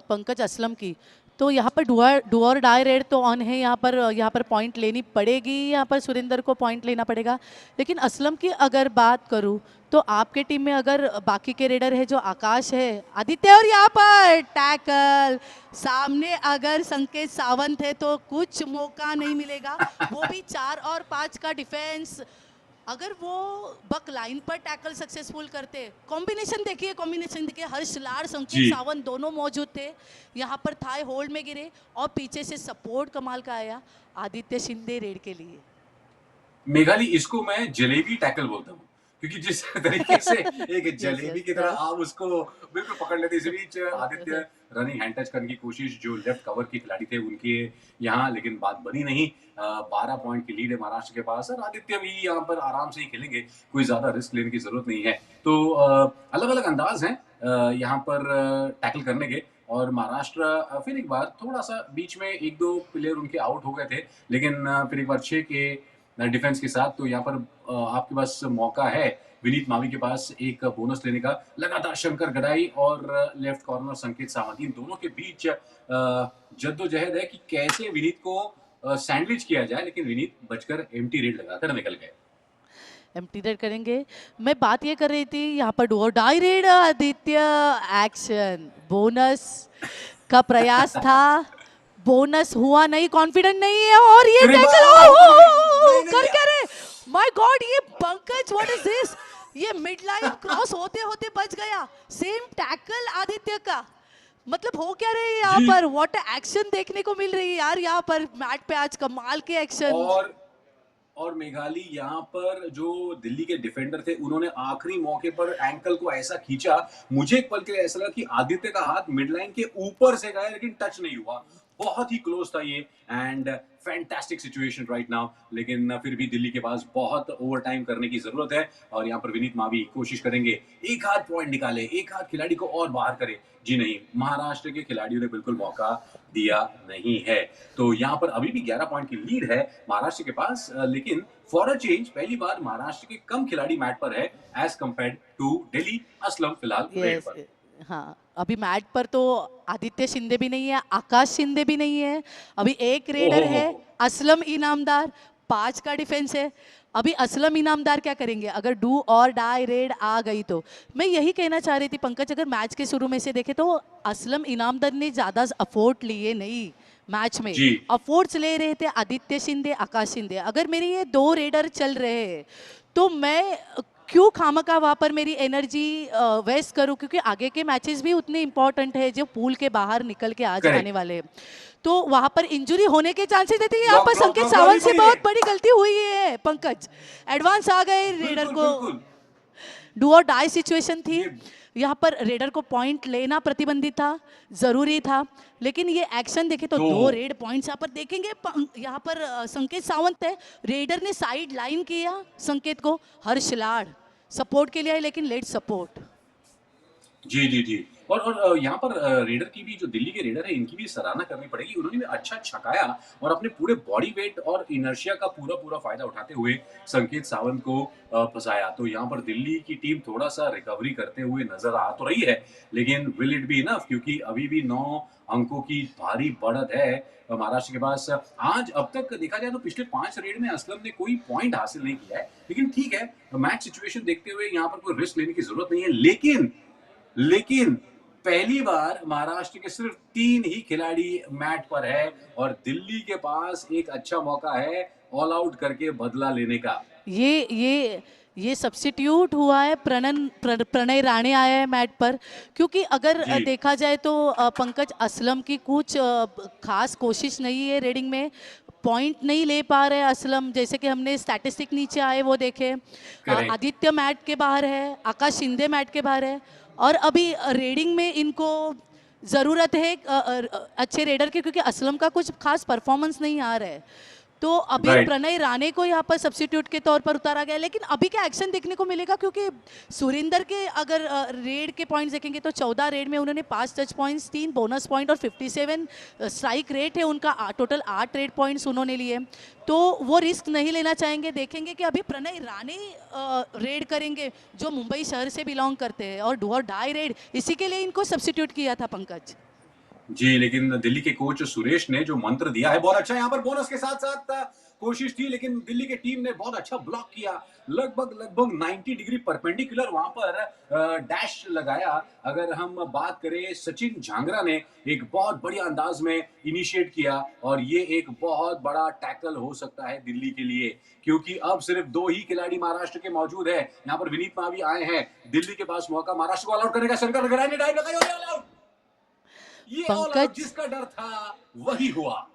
पंकज असलम की, तो यहाँ पर डू और डाई रेड तो ऑन है। यहाँ पर पॉइंट लेनी पड़ेगी, यहाँ पर सुरेंद्र को पॉइंट लेना पड़ेगा। लेकिन असलम की अगर बात करूं तो आपके टीम में अगर बाकी के रेडर है जो आकाश है, आदित्य, और यहाँ पर टैकल सामने अगर संकेत सावंत है तो कुछ मौका नहीं मिलेगा। वो भी 4 और 5 का डिफेंस, अगर वो बक लाइन पर टैकल सक्सेसफुल करते, कॉम्बिनेशन देखिए, हर्ष लाड़, संकेत
जी
सावंत दोनों मौजूद थे। यहाँ पर थाई होल्ड में गिरे और पीछे से सपोर्ट कमाल का आया आदित्य शिंदे रेड के लिए।
मेघाली, इसको मैं जलेबी टैकल बोलता हूँ, क्योंकि जिस तरीके से एक
यस
जलेबी
यस
की तरह
यस।
आप उसको बिल्कुल पकड़ लेते। इस बीच आदित्य रनिंग हैंड टच करने की कोशिश, जो लेफ्ट कवर के खिलाड़ी थे उनके यहाँ, लेकिन बात बनी नहीं। 12 पॉइंट की लीड है महाराष्ट्र के पास और आदित्य भी यहाँ पर आराम से ही खेलेंगे, कोई ज्यादा रिस्क लेने की जरूरत नहीं है। तो अलग अलग अंदाज हैं यहाँ पर टैकल करने के। और महाराष्ट्र फिर एक बार थोड़ा सा बीच में 1-2 प्लेयर उनके आउट हो गए थे, लेकिन फिर एक बार 6 के डिफेंस के साथ। तो यहाँ पर आपके पास मौका है विनीत मावी के पास एक बोनस लेने का। लगातार शंकर गडाई और लेफ्ट कॉर्नर संकेत सावंत, इन दोनों के बीच जद्दोजहद है कि कैसे विनीत को सैंडविच किया जाए, लेकिन विनीत बचकर एम्प्टी रेड लगाकर निकल गए।
एम्प्टी रेड करेंगे। मैं बात ये कर रही थी यहाँ पर डू और die raid Aditya action bonus का प्रयास था, बोनस हुआ नहीं, कॉन्फिडेंट नहीं है और ये
अरे
टैकल
नहीं, नहीं,
कर
नहीं।
क्या रहे, माय गॉड ये पंकज व्हाट इज दिस, ये मिड लाइन क्रॉस होते होते बच गया, सेम टैकल आदित्य का, मतलब हो क्या रहे यहाँ
जी।
पर, व्हाट एक्शन देखने को मिल रही है यार यहाँ पर मैट पे आज, कमाल के एक्शन।
और मेघाली यहाँ पर जो दिल्ली के डिफेंडर थे उन्होंने आखिरी मौके पर एंकल को ऐसा खींचा, मुझे एक पल के लिए ऐसा लगा कि आदित्य का हाथ मिडलाइन के ऊपर से गया लेकिन टच नहीं हुआ। बहुत ही क्लोज था ये and fantastic situation right now, लेकिन फिर भी दिल्ली के पास बहुत ओवर टाइम करने की जरूरत है और यहाँ पर विनीत मावी कोशिश करेंगे एक आध पॉइंट निकाले, एक आध खिलाड़ी को और बाहर करे। जी नहीं, महाराष्ट्र के खिलाड़ियों ने बिल्कुल मौका दिया नहीं है। तो यहाँ पर अभी भी 11 पॉइंट की लीड है महाराष्ट्र के पास, लेकिन फॉर अ चेंज पहली बार महाराष्ट्र के कम खिलाड़ी मैट पर है as compared to Delhi. Aslam फिलहाल रेड
यस
पर।
हाँ, अभी मैट पर तो आदित्य शिंदे भी नहीं है, आकाश शिंदे भी नहीं है, अभी एक रेडर है
हो।
असलम इनामदार, 5 का डिफेंस है। अभी असलम इनामदार क्या करेंगे अगर डू और डाई रेड आ गई तो। मैं यही कहना चाह रही थी पंकज, अगर मैच के शुरू में से देखे तो असलम इनामदार ने ज़्यादा अफोर्ट लिए नहीं मैच में,
जी।
अफोर्ट्स ले रहे थे आदित्य शिंदे आकाश शिंदे। अगर मेरे ये 2 रेडर चल रहे हैं तो मैं क्यों खामखा वहाँ पर मेरी एनर्जी वेस्ट करूँ, क्योंकि आगे के मैचेस भी उतने इंपॉर्टेंट है जो पूल के बाहर निकल के आज
Correct.
आने वाले हैं। तो वहाँ पर इंजरी होने के चांसेस रहते हैं। यहाँ पर
Block,
संकेत
block,
सावंत
block
से
नहीं
बहुत
पड़ी
बड़ी गलती हुई है पंकज, एडवांस आ गए रेडर
बिल्कुल
को,
बिल्कुल।
डू और डाई सिचुएशन थी
ये
यहाँ पर, रेडर को पॉइंट लेना प्रतिबंधित था, जरूरी था, लेकिन ये एक्शन देखे तो
तो
2 रेड पॉइंट्स यहाँ पर देखेंगे। यहाँ पर संकेत सावंत है, रेडर ने साइड लाइन किया संकेत को, हर्ष लाड़ सपोर्ट के लिए है लेकिन लेट सपोर्ट।
जी, जी, जी। और यहाँ पर रेडर की भी, जो दिल्ली के रेडर हैं, इनकी भी सराहना करनी पड़ेगी। उन्होंने भी अच्छा छकाया और अपने पूरे बॉडी वेट और इनर्शिया का पूरा-पूरा फ़ायदा उठाते हुए संकेत सावंत को फँसाया। तो यहाँ पर दिल्ली की टीम थोड़ा-सा रिकवरी करते हुए नज़र आ तो रही है, लेकिन विल इट बी इनफ, क्योंकि अभी भी 9 अंकों की भारी बढ़त है महाराष्ट्र के पास। आज अब तक देखा जाए तो पिछले 5 रेड में असलम ने कोई पॉइंट हासिल नहीं किया है, लेकिन ठीक है, मैच सिचुएशन देखते हुए यहाँ पर कोई रिस्क लेने की ज़रूरत नहीं है। लेकिन पहली बार महाराष्ट्र के सिर्फ 3 ही खिलाड़ी मैट पर है और दिल्ली के पास एक अच्छा मौका है ऑल आउट करके बदला लेने का।
ये सब्स्टिट्यूट हुआ है, प्रणय राणे आया है मैट पर, क्योंकि अगर
जी।
देखा जाए तो पंकज असलम की कुछ खास कोशिश नहीं है रेडिंग में, पॉइंट नहीं ले पा रहे असलम, जैसे कि हमने स्टैटिस्टिक नीचे आए वो देखे।
करेक्ट।
आदित्य मैट के बाहर है, आकाश शिंदे मैट के बाहर है, और अभी रेडिंग में इनको ज़रूरत है अच्छे रेडर की, क्योंकि असलम का कुछ खास परफॉर्मेंस नहीं आ रहा है। तो अभी
राइट।
प्रणय राणे को यहाँ पर सब्स्टिट्यूट के तौर पर उतारा गया, लेकिन अभी क्या एक्शन देखने को मिलेगा, क्योंकि सुरेंदर के अगर रेड के पॉइंट्स देखेंगे तो 14 रेड में उन्होंने 5 टच पॉइंट्स, 3 बोनस पॉइंट और 57 स्ट्राइक रेट है उनका, टोटल 8 रेड पॉइंट्स उन्होंने लिए। तो वो रिस्क नहीं लेना चाहेंगे। देखेंगे कि अभी प्रणय राणे रेड करेंगे जो मुंबई शहर से बिलोंग करते हैं, और डू और डाई रेड, इसी के लिए इनको सब्स्टिट्यूट किया था पंकज।
जी, लेकिन दिल्ली के कोच सुरेश ने जो मंत्र दिया है बहुत अच्छा, यहाँ पर बोनस के साथ-साथ कोशिश थी, लेकिन दिल्ली की टीम ने बहुत अच्छा ब्लॉक किया। लगभग 90 डिग्री परपेंडिकुलर वहाँ पर डैश लगाया। अगर हम बात करें, सचिन झांगरा ने एक बहुत बढ़िया अंदाज में इनिशिएट किया और ये एक बहुत बड़ा टैकल हो सकता है दिल्ली के लिए, क्योंकि अब सिर्फ 2 ही खिलाड़ी महाराष्ट्र के मौजूद हैं। यहाँ पर विनीत मावी आए हैं, दिल्ली के पास मौका महाराष्ट्र को ऑल आउट करने का। शंकर गडाई ने डाइव लगाई और ऑल आउट। ये ऑल आउट
पंकज,
जिसका डर था वही हुआ।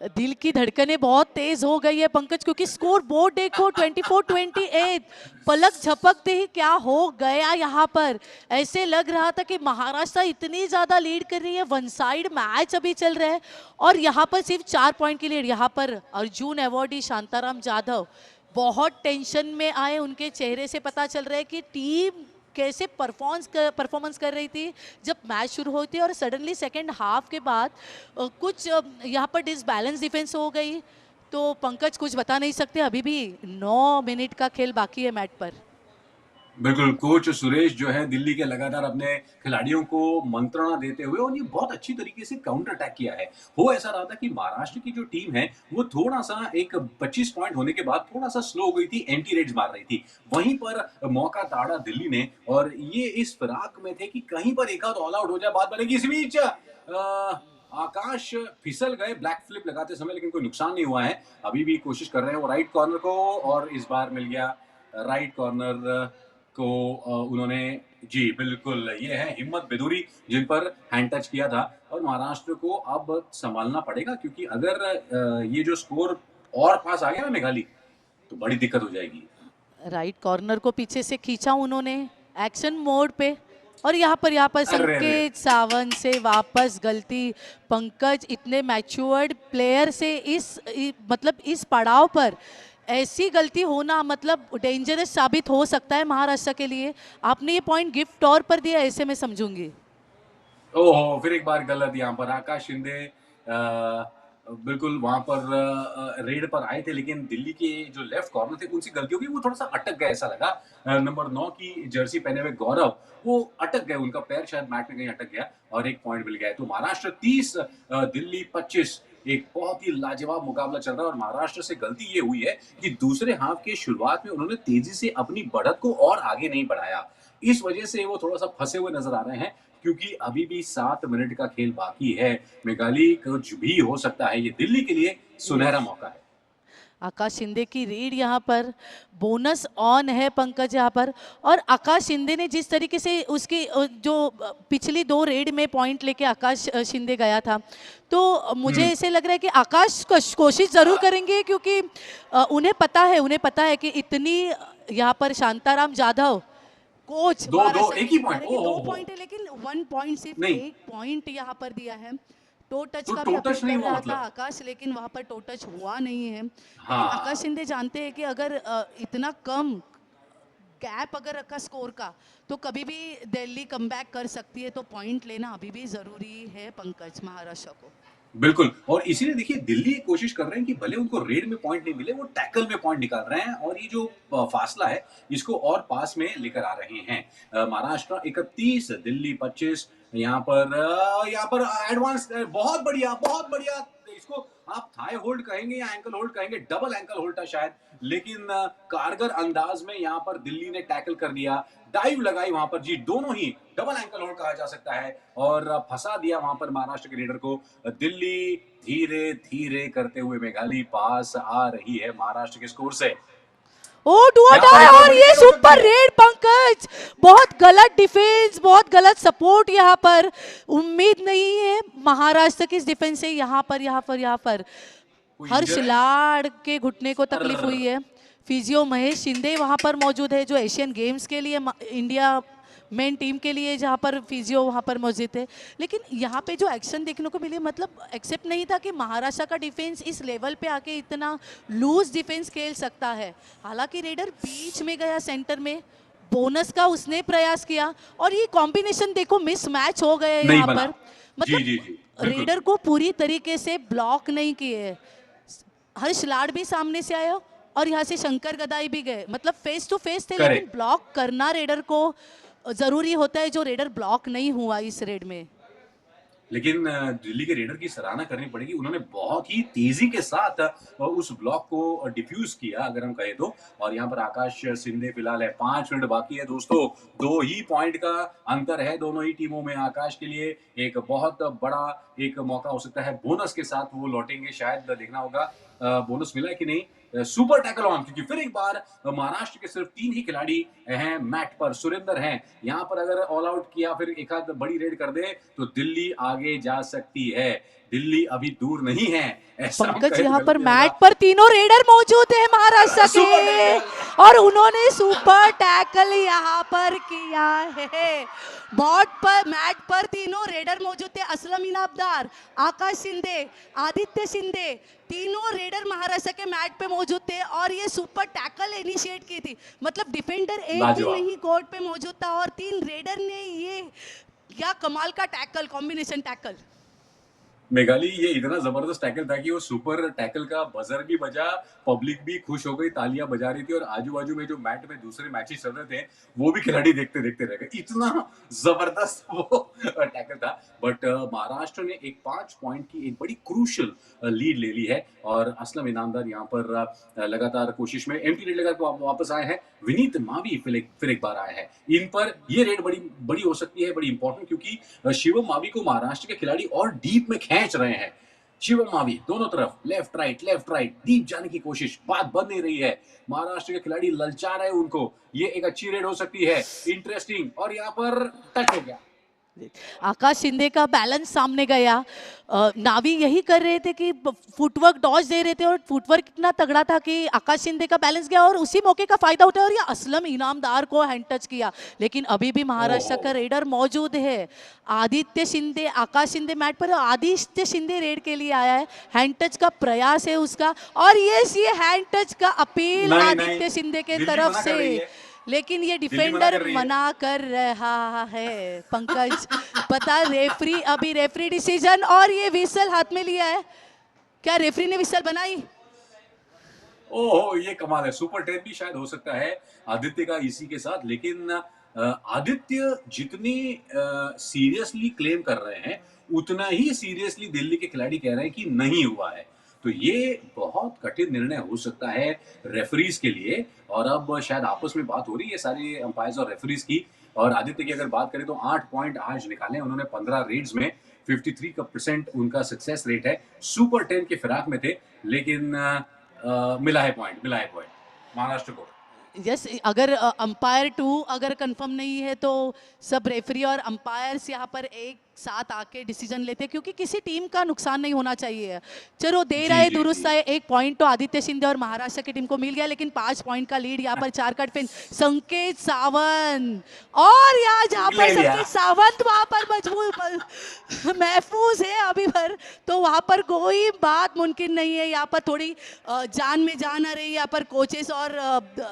दिल की धड़कनें बहुत तेज हो गई है पंकज, क्योंकि स्कोर बोर्ड देखो 24-28, पलक झपकते ही क्या हो गया यहाँ पर। ऐसे लग रहा था कि महाराष्ट्र इतनी ज़्यादा लीड कर रही है, वन साइड मैच अभी चल रहा है, और यहाँ पर सिर्फ 4 पॉइंट की लीड। यहाँ पर अर्जुन अवॉर्डी शांताराम जाधव बहुत टेंशन में आए, उनके चेहरे से पता चल रहा है कि टीम कैसे परफॉर्मेंस कर रही थी जब मैच शुरू हुई थी, और सडनली सेकेंड हाफ के बाद कुछ यहाँ पर डिसबैलेंस डिफेंस हो गई, तो पंकज कुछ बता नहीं सकते, अभी भी 9 मिनट का खेल बाकी है मैट पर।
बिल्कुल, कोच सुरेश जो है दिल्ली के लगातार अपने खिलाड़ियों को मंत्रणा देते हुए और ये बहुत अच्छी तरीके से काउंटर अटैक किया है। हो ऐसा रहा था कि महाराष्ट्र की जो टीम है, वो थोड़ा-सा एक 25 पॉइंट होने के बाद थोड़ा-सा स्लो हो गई थी, एंटी रेड्स मार रही थी। वहीं पर मौका ताड़ा दिल्ली ने और ये इस फिराक में थे कि कहीं पर एक आध ऑल आउट हो जाए, बात बनेगी। इस बीच आकाश फिसल गए ब्लैक फ्लिप लगाते समय, लेकिन कोई नुकसान नहीं हुआ है। अभी भी कोशिश कर रहे हैं वो राइट कॉर्नर को और इस बार मिल गया राइट कॉर्नर को उन्होंने जी बिल्कुल ये है हिम्मत बेदूरी जिन पर हैंड टच किया था और महाराष्ट्र को अब संभालना पड़ेगा क्योंकि अगर ये जो स्कोर और पास आ गया ना मेघाली तो बड़ी दिक्कत हो जाएगी।
राइट कॉर्नर को पीछे से खींचा उन्होंने एक्शन मोड पे, और यहाँ पर
अरे अरे
संकेत सावंत से वापस गलती। पंकज इतने मैच्योर्ड प्लेयर से मतलब इस पड़ाव पर ऐसी गलती होना मतलब डेंजरस साबित हो सकता है महाराष्ट्र के लिए। आपने ये पॉइंट गिफ्ट तौर पर दिया, ऐसे मैं समझूंगी।
ओहो फिर एक बार गलत यहाँ पर आकाश शिंदे बिल्कुल वहां पर रेड पर आए थे लेकिन दिल्ली के जो लेफ्ट कॉर्नर थे उनसी गलती होगी वो थोड़ा सा अटक गया ऐसा लगा। नंबर 9 की जर्सी पहने हुए गौरव वो अटक गए, उनका पैर शायद मैट में कहीं अटक गया और एक पॉइंट मिल गया। तो महाराष्ट्र 30 दिल्ली 25 एक बहुत ही लाजवाब मुकाबला चल रहा है और महाराष्ट्र से गलती ये हुई है कि दूसरे हाफ के शुरुआत में उन्होंने तेजी से अपनी बढ़त को और आगे नहीं बढ़ाया। इस वजह से वो थोड़ा सा फंसे हुए नजर आ रहे हैं क्योंकि अभी भी 7 मिनट का खेल बाकी है। मेघाली कुछ भी हो सकता है, ये दिल्ली के लिए सुनहरा मौका है।
आकाश शिंदे की रीड यहाँ पर बोनस ऑन है पंकज यहाँ पर। और आकाश शिंदे ने जिस तरीके से उसकी जो पिछली 2 रेड में पॉइंट लेके आकाश शिंदे गया था, तो मुझे ऐसे लग रहा है कि आकाश कोशिश जरूर करेंगे क्योंकि उन्हें पता है कि इतनी यहाँ पर शांताराम जाधव कोच
दो एक ही पॉइंट
2 पॉइंट है लेकिन 1 पॉइंट सिर्फ
नहीं
1 पॉइंट यहाँ पर दिया है। टो टच
तो
का
टो
भी
टच
अपील
नहीं
कर
हुआ
रहा था
मतलब
आकाश, लेकिन वहां पर टो टच हुआ नहीं है। लेकिन
हाँ
आकाश शिंदे जानते हैं कि अगर इतना कम गैप अगर रखा स्कोर का तो कभी भी दिल्ली कमबैक कर सकती है, तो पॉइंट लेना अभी भी जरूरी है पंकज महाराष्ट्र को।
बिल्कुल और इसीलिए देखिए दिल्ली ये कोशिश कर रहे हैं कि भले उनको रेड में पॉइंट नहीं मिले वो टैकल में पॉइंट निकाल रहे हैं और ये जो फासला है इसको और पास में लेकर आ रहे हैं। महाराष्ट्र 31 दिल्ली 25 यहाँ पर एडवांस बहुत बढ़िया इसको आप थाई होल्ड कहेंगे या एंकल होल्ड कहेंगे, डबल एंकल होल्ड था शायद, लेकिन कारगर अंदाज में यहाँ पर दिल्ली ने टैकल कर दिया, डाइव लगाई वहां पर जी, दोनों ही डबल एंकल होल्ड कहा जा सकता है और फंसा दिया वहां पर महाराष्ट्र के रेडर को। दिल्ली धीरे धीरे करते हुए मेघाली पास आ रही है महाराष्ट्र के स्कोर से।
ओ डू और डाई, और ये सुपर रेड पंकज, बहुत गलत डिफेंस, बहुत गलत सपोर्ट यहाँ पर। उम्मीद नहीं है महाराष्ट्र की इस डिफेंस से। यहाँ पर हर्ष लाड़ के घुटने को तकलीफ हुई है। फिजियो महेश शिंदे वहां पर मौजूद है जो एशियन गेम्स के लिए इंडिया मेन टीम के लिए जहाँ पर फिजियो वहाँ पर मौजूद है। लेकिन यहाँ पे जो एक्शन देखने को मिले मतलब एक्सेप्ट नहीं था कि महाराष्ट्र का डिफेंस इस लेवल पे आके इतना लूज डिफेंस खेल सकता है। हालांकि रेडर बीच में गया सेंटर में, बोनस का उसने प्रयास किया और ये कॉम्बिनेशन देखो मिस मैच हो गए यहाँ पर। मतलब
जी,
रेडर को पूरी तरीके से ब्लॉक नहीं किए। हर्ष लाड़ भी सामने से आया और यहाँ से शंकर गदाई भी गए, मतलब फेस टू फेस थे लेकिन ब्लॉक करना रेडर को जरूरी होता है, जो रेडर ब्लॉक नहीं हुआ इस रेड में।
लेकिन दिल्ली के रेडर की सराहना करनी पड़ेगी, उन्होंने बहुत ही तेजी के साथ उस ब्लॉक को डिफ्यूज किया अगर हम कहें तो। और यहाँ पर आकाश शिंदे फिलहाल है, 5 मिनट बाकी है दोस्तों, 2 ही पॉइंट का अंतर है दोनों ही टीमों में। आकाश के लिए एक बहुत बड़ा एक मौका हो सकता है, बोनस के साथ वो लौटेंगे शायद, देखना होगा बोनस मिला है कि नहीं। सुपर टैकल ऑन, क्योंकि फिर एक बार महाराष्ट्र के सिर्फ 3 ही खिलाड़ी हैं मैट पर, सुरेंद्र हैं यहाँ पर, अगर ऑल आउट किया फिर एक आध बड़ी रेड कर दे तो दिल्ली आगे जा सकती है। दिल्ली अभी दूर नहीं है
पंकज। यहाँ पर मैट पर तीनों रेडर मौजूद है महाराष्ट्र के और उन्होंने सुपर टैकल यहाँ पर किया है। मैट पर तीनों रेडर मौजूद थे, असलम इनामदार, आकाश शिंदे, आदित्य शिंदे, तीनों रेडर महाराष्ट्र के मैट पे मौजूद थे और ये सुपर टैकल इनिशिएट की थी। मतलब डिफेंडर एक भी नहीं कोर्ट पे मौजूद था और 3 रेडर ने ये क्या कमाल का टैकल, कॉम्बिनेशन टैकल।
मेघाली ये इतना जबरदस्त टैकल था कि वो सुपर टैकल का बजर भी बजा, पब्लिक भी खुश हो गई, तालियां बजा रही थी और आजू बाजू में जो मैट में दूसरे मैचेस चल रहे थे वो भी खिलाड़ी देखते देखते रह गए, इतना जबरदस्त वो टैकल था। बट महाराष्ट्र ने एक 5 पॉइंट की एक बड़ी क्रूशल लीड ले ली है और असलम इनामदार यहाँ पर लगातार कोशिश में एम्प्टी रेड लगा के वापस आए हैं। विनीत मावी फिर एक बार आए हैं। इन पर ये रेड बड़ी बड़ी हो सकती है, बड़ी इंपॉर्टेंट, क्योंकि शिवम मावी को महाराष्ट्र के खिलाड़ी और डीप में खींच रहे हैं। शिवम मावी दोनों तरफ लेफ्ट राइट डीप जाने की कोशिश, बात बन नहीं रही है। महाराष्ट्र के खिलाड़ी ललचा रहे हैं उनको। ये एक अच्छी रेड हो सकती है, इंटरेस्टिंग, और यहाँ पर टच हो गया।
आकाश शिंदे का बैलेंस सामने गया। नावी यही कर रहे थे कि फुटवर्क डॉज दे रहे थे और फुटवर्क इतना तगड़ा था कि आकाश शिंदे का बैलेंस गया और उसी मौके का फायदा उठाया और ये असलम इनामदार को हैंड टच किया। लेकिन अभी भी महाराष्ट्र का रेडर मौजूद है। आदित्य शिंदे, आकाश शिंदे मैट पर, आदित्य शिंदे रेड के लिए आया है। हैंड टच का प्रयास है उसका और ये हैंड टच का अपील आदित्य शिंदे के तरफ से, लेकिन ये डिफेंडर मना कर रहा है। पंकज, पता रेफरी, अभी रेफरी डिसीजन और ये विसल हाथ में लिया है। क्या रेफरी ने विसल बनाई?
ओहो, ये कमाल है। सुपर 10 भी शायद हो सकता है आदित्य का इसी के साथ, लेकिन आदित्य जितनी सीरियसली क्लेम कर रहे हैं उतना ही सीरियसली दिल्ली के खिलाड़ी कह रहे हैं कि नहीं हुआ है। तो ये बहुत कठिन निर्णय हो सकता है रेफरीज के लिए, और अब शायद आपस में बात हो रही है सारे अंपायर्स और रेफरीज की। और आदित्य की अगर बात करें तो 8 पॉइंट आज निकाले उन्होंने 15 रेड्स में, 53% उनका सक्सेस रेट है। सुपर 10 के फिराक में थे, लेकिन मिला है पॉइंट महाराष्ट्र को।
यस, अगर अंपायर 2 अगर कंफर्म नहीं है तो सब रेफरी और अंपायर्स यहाँ पर एक साथ आके डिसीजन लेते हैं, क्योंकि किसी टीम का नुकसान नहीं होना चाहिए। चलो दे रहा है, दुरुस्त है। 1 पॉइंट तो आदित्य शिंदे और महाराष्ट्र की टीम को मिल गया, लेकिन 5 पॉइंट का लीड यहाँ पर 4 कट फिन संकेत सावंत, और यहाँ जहाँ पर संकेत सावंत वहाँ पर मजबूर महफूज है अभी भर, तो वहाँ पर कोई बात मुमकिन नहीं है। यहाँ पर थोड़ी जान में जान आ रही है यहाँ पर कोचेस और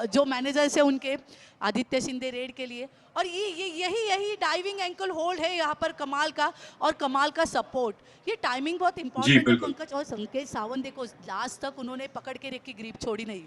जो मैनेजर्स है उनके, आदित्य शिंदे रेड के लिए। और यही डाइविंग एंकल होल्ड है यहाँ पर कमाल का, और कमाल का सपोर्ट। ये टाइमिंग बहुत इंपॉर्टेंट है पंकज। और संकेत सावंत देखो, लास्ट तक उन्होंने पकड़ के रखी, ग्रिप छोड़ी नहीं।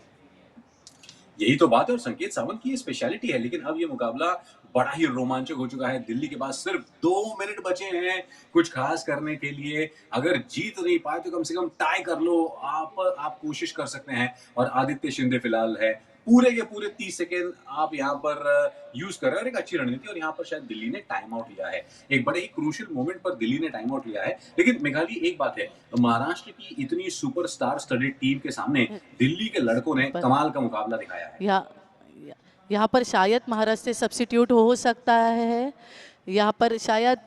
यही तो बात है, और संकेत सावंत की स्पेशलिटी है। लेकिन अब ये मुकाबला बड़ा ही रोमांचक हो चुका है। दिल्ली के पास सिर्फ 2 मिनट बचे हैं कुछ खास करने के लिए। अगर जीत नहीं पाए तो कम से कम टाई कर लो, आप कोशिश कर सकते हैं। और आदित्य शिंदे फिलहाल है, पूरे के पूरे 30 सेकेंड आप यहाँ पर यूज कर रहे हैं, और एक अच्छी रणनीति। और यहाँ पर शायद दिल्ली ने टाइम आउट लिया है, एक बड़े ही क्रूशियल मोमेंट पर दिल्ली ने टाइम आउट लिया है। लेकिन मेघाली, एक बात है, महाराष्ट्र की इतनी सुपरस्टार स्टडीड टीम के सामने दिल्ली के लड़कों ने कमाल का मुकाबला दिखाया है।
यहाँ पर शायद महाराष्ट्र से सब्स्टिट्यूट हो सकता है। यहाँ पर शायद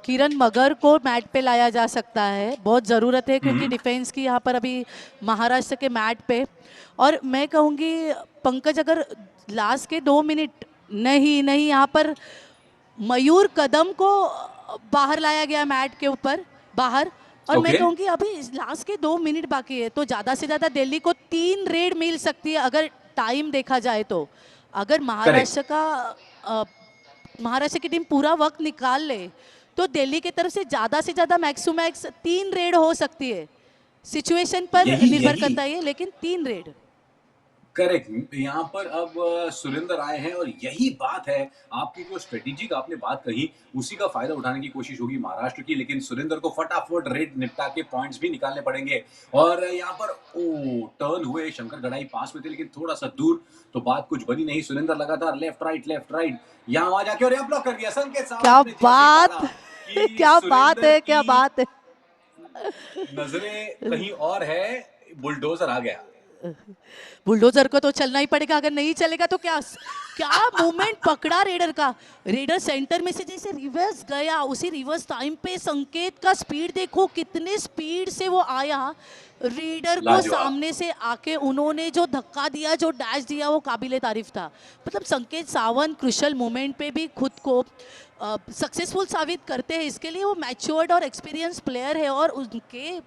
किरण मगर को मैट पे लाया जा सकता है, बहुत ज़रूरत है, क्योंकि डिफेंस की यहाँ पर अभी महाराष्ट्र के मैट पे। और मैं कहूँगी पंकज, अगर लास्ट के 2 मिनट नहीं यहाँ पर मयूर कदम को बाहर लाया गया मैट के ऊपर बाहर। और मैं कहूँगी अभी लास्ट के 2 मिनट बाकी है, तो ज़्यादा से ज़्यादा दिल्ली को 3 रेड मिल सकती है अगर टाइम देखा जाए तो। अगर महाराष्ट्र की टीम पूरा वक्त निकाल ले तो दिल्ली की तरफ से ज़्यादा मैक्स टू मैक्स 3 रेड हो सकती है। सिचुएशन पर निर्भर करता है, लेकिन 3 रेड।
करेक्ट। यहाँ पर अब सुरेंद्र आए हैं, और यही बात है, आपकी जो स्ट्रेटेजी का आपने बात कही उसी का फायदा उठाने की कोशिश होगी महाराष्ट्र की। लेकिन सुरेंद्र को फटाफट रेड निपटा के पॉइंट्स भी निकालने पड़ेंगे। और यहाँ पर टर्न हुए, शंकर गड़ाई पास में थे लेकिन थोड़ा सा दूर, तो बात कुछ बनी नहीं। सुरेंद्र लगातार लेफ्ट राइट यहाँ वहां जाके, और यहाँ ब्लॉक कर दिया संकेत सावंत।
क्या बात है।
नजरें कहीं और है, बुलडोजर आ गया।
बुलडोजर को तो चलना ही पड़ेगा, अगर नहीं चलेगा तो क्या मूवमेंट पकड़ा रेडर का। रेडर सेंटर में से जैसे रिवर्स गया, उसी रिवर्स टाइम पे संकेत का स्पीड देखो, कितने स्पीड से वो आया। रेडर को सामने से आके उन्होंने जो धक्का दिया, जो डैश दिया, वो काबिले तारीफ था। मतलब संकेत सावंत क्रुशियल मोमेंट पे भी खुद को सक्सेसफुल साबित करते हैं। इसके लिए वो मैच्योर्ड और एक्सपीरियंस प्लेयर है, और उनके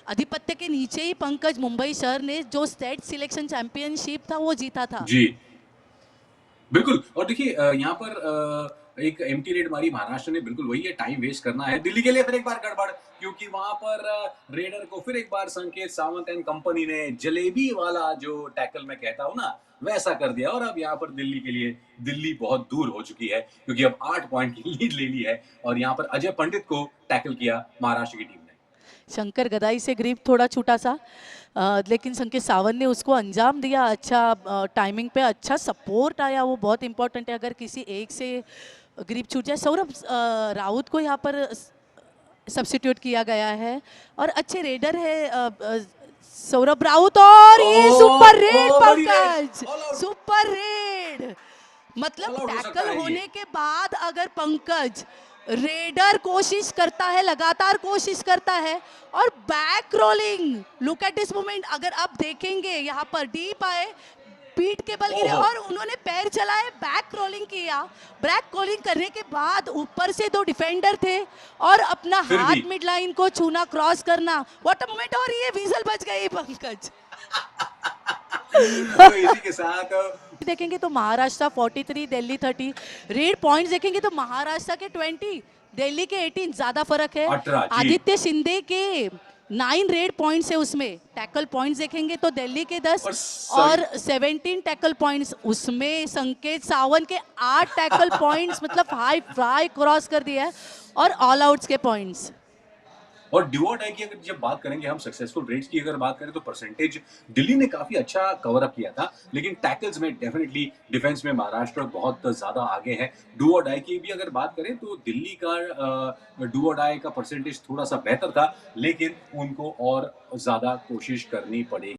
आधिपत्य के नीचे ही पंकज मुंबई शहर ने जो स्टेट सिलेक्शन चैंपियनशिप था वो जीता था।
जी बिल्कुल। और देखिए यहाँ पर एक एम्प्टी रेड मारी महाराष्ट्र ने, बिल्कुल वही है, टाइम वेस्ट करना है। दिल्ली के लिए फिर एक बार गड़बड़, क्योंकि वहां पर रेडर को फिर एक बार संकेत सावंत एंड कंपनी ने जलेबी वाला जो टैकल मैं कहता हूं ना, वैसा कर दिया। और अब यहाँ पर दिल्ली के लिए, दिल्ली बहुत दूर हो चुकी है, क्योंकि अब 8 पॉइंट की लीड ले ली है और यहाँ पर अजय पंडित को टैकल किया महाराष्ट्र की टीम ने।
शंकर गदाई से ग्रिप थोड़ा छूटा सा, लेकिन संकेत सावंत ने उसको अंजाम दिया। अच्छा टाइमिंग पे अच्छा सपोर्ट आया, वो बहुत इंपॉर्टेंट है। अगर किसी एक से ग्रिप छूट जाए, सौरभ राउत को यहाँ पर सब्स्टिट्यूट किया गया है और अच्छे रेडर है सौरभ राउत, और ये सुपर रेड
बड़ी red,
Pankaj,
all out.
Super red. मतलब
ऑल आउट हो सकता
टैकल
है ये।
होने के बाद अगर पंकज रेडर कोशिश करता है, लगातार कोशिश करता है, और back rolling, look at this moment. अगर आप देखेंगे यहाँ पर डीप आए, पीठ के बल गिरे
ओहो।
और उन्होंने पैर चलाए, बैक रोलिंग किया। बैक रोलिंग करने के बाद ऊपर से 2 डिफेंडर थे और अपना
फिर
हाथ
भी।
मिड लाइन को छूना, क्रॉस करना, व्हाट अ मोमेंट। और ये विजल बच गई पंकज।
तो इसी के साथ
देखेंगे तो महाराष्ट्र 43, दिल्ली 30। रेड पॉइंट्स देखेंगे तो महाराष्ट्र के 20, दिल्ली के 18, ज्यादा फर्क है।
18 जी।
आदित्य शिंदे के 9 रेड पॉइंट्स है उसमें। टैकल पॉइंट्स देखेंगे तो दिल्ली के 10 और 17 टैकल पॉइंट्स, उसमें संकेत सावंत के 8 टैकल पॉइंट्स, मतलब हाई फ्राई क्रॉस कर दिया है, और ऑल आउट्स के पॉइंट्स।
और डू और डाई की अगर जब बात करेंगे हम, सक्सेसफुल रेट्स की अगर बात करें, तो परसेंटेज दिल्ली ने काफी अच्छा कवर अप किया था, लेकिन टैकल्स में डेफिनेटली डिफेंस में महाराष्ट्र बहुत ज्यादा आगे है। डू और डाई की भी अगर बात करें तो दिल्ली का डू और डाई का परसेंटेज थोड़ा सा बेहतर था, लेकिन उनको और ज्यादा कोशिश करनी पड़ेगी।